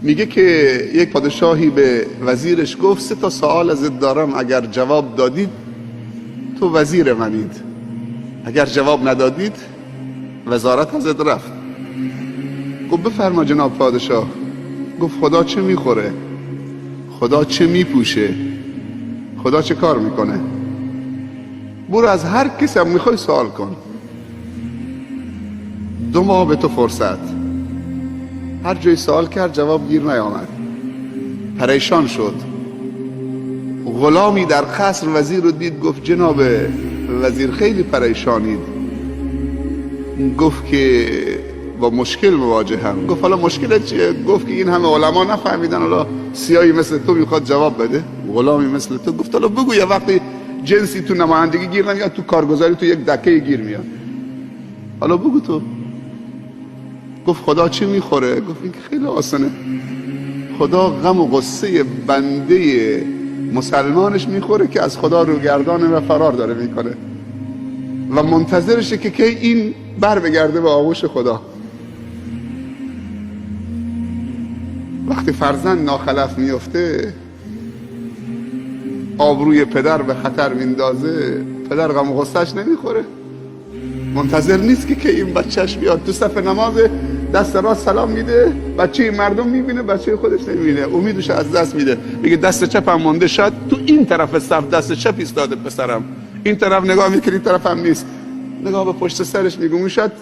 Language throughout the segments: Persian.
میگه که یک پادشاهی به وزیرش گفت 3 سوال ازت دارم، اگر جواب دادید تو وزیر منید، اگر جواب ندادید وزارت ازت رفت. گفت بفرما جناب پادشاه. گفت خدا چه میخوره؟ خدا چه میپوشه؟ خدا چه کار میکنه؟ برو از هر کسی هم میخوای سوال کن. 2 ماه به تو فرصت. هر جای سوال کرد جواب گیر نیامد، پریشان شد. غلامی در قصر وزیر رو دید، گفت جناب وزیر خیلی پریشانید. گفت که با مشکل مواجهم. گفت حالا مشکلت چیه؟ گفت که این همه علما نفهمیدن، حالا سیاهی مثل تو میخواد جواب بده، غلامی مثل تو. گفت حالا بگو یه وقتی جنسی تو نمایندگی گیر نمیاد، تو کارگزاری تو یک دکه گیر میاد، حالا بگو تو. گفت خدا چی میخوره؟ گفت این خیلی آسانه، خدا غم و غصه بنده مسلمانش میخوره که از خدا روگردانه و فرار داره میکنه و منتظرشه که این بر بگرده به آغوش خدا. وقتی فرزند ناخلف میفته، آبروی پدر به خطر میندازه، پدر غم و غصهش نمیخوره، منتظر نیست که این بچهش بیاد تو صف نماز دست راست سلام میده، بچه مردم میبینه، بچه خودش نمیبینه، امیدش از دست میده، میگه دست چپم مونده، شاید تو این طرف صف دست چپ ایستاده پسرم، این طرف نگاه میکنه این طرف هم نیست، نگاه به پشت سرش میگه شاید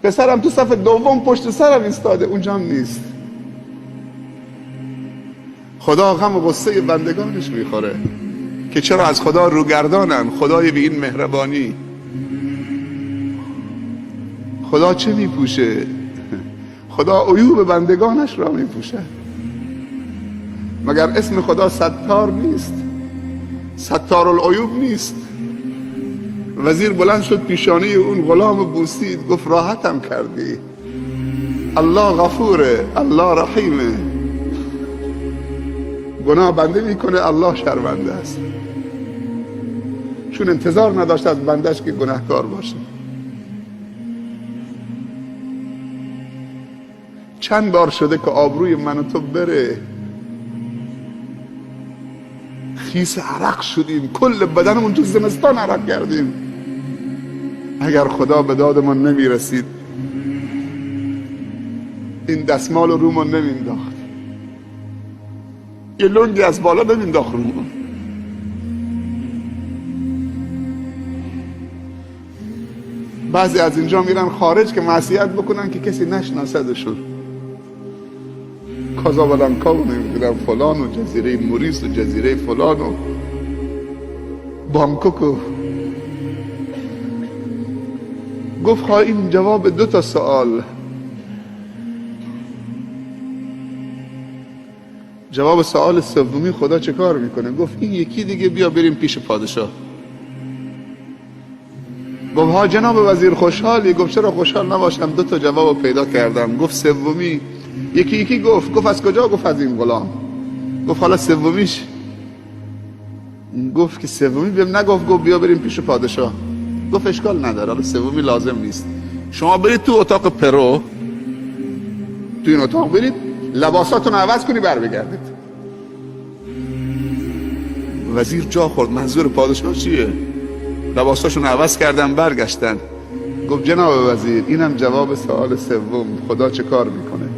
پسرم تو صف دوم پشت سرم ایستاده، اونجا هم نیست. خدا غم و غصه بندگانش میخوره که چرا از خدا روگردانن. خدای به این مهربانی، خدا چه میپوشه؟ خدا عیوب بندگانش را میپوشه. مگر اسم خدا ستار نیست؟ ستار العیوب نیست؟ وزیر بلند شد پیشانی اون غلام بوسید، گفت راحتم کردی، الله غفوره، الله رحیمه، گناه بنده میکنه، الله شرمنده است. چون انتظار نداشت از بندش که گناهکار باشه. چند بار شده که آبروی من و تو بره، خیس عرق شدیم، کل بدنمون تو زمستان عرق کردیم. اگر خدا به دادمون نمیرسید این دستمال رومون نمینداخت، یه لنگی از بالا نمینداخت رومون. بعضی از اینجا میرن خارج که معصیت بکنن که کسی نشناسدشون، کازابلانکا و نمیدونم فلان و جزیره موریس و جزیره فلان و بانکوک و. گفت خواه این جواب 2 سوال. جواب سوال سومی خدا چه کار میکنه؟ گفت این یکی دیگه بیا بریم پیش پادشاه. گفت ها جناب وزیر خوشحالی؟ گفت چرا خوشحال نباشم، 2 جواب پیدا کردم. گفت سومی؟ یکی گفت از کجا؟ گفت از این غلام. گفت حالا سومیش؟ گفت که سومی بهم نگفت، گفت بیا بریم پیش پادشاه. گفت اشکال نداره، حالا سومی لازم نیست، شما برید تو اتاق پرو، تو این اتاق برید لباساتون عوض کنی بر بگردید. وزیر جا خورد، منظور پادشاه چیه؟ لباساشون عوض کردن برگشتن. گفت جناب وزیر اینم جواب سوال سوم، خدا چه کار میکنه؟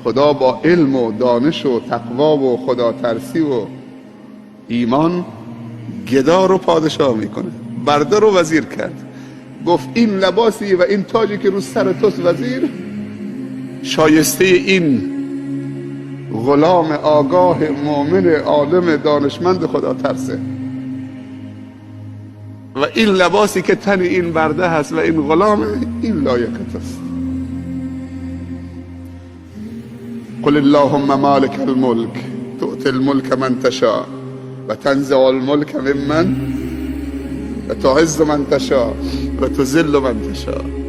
خدا با علم و دانش و تقوا و خدا ترسی و ایمان گدا رو پادشاه میکنه. برده رو وزیر کرد. گفت این لباسی و این تاجی که رو سر توست وزیر، شایسته این غلام آگاه مؤمن عالم دانشمند خدا ترسه، و این لباسی که تن این برده هست و این غلام، این لایقت است. قل اللهم مالک الملک تؤتی الملک من تشاء و تنزع الملک ممن و تعز من تشاء و تذل من تشاء.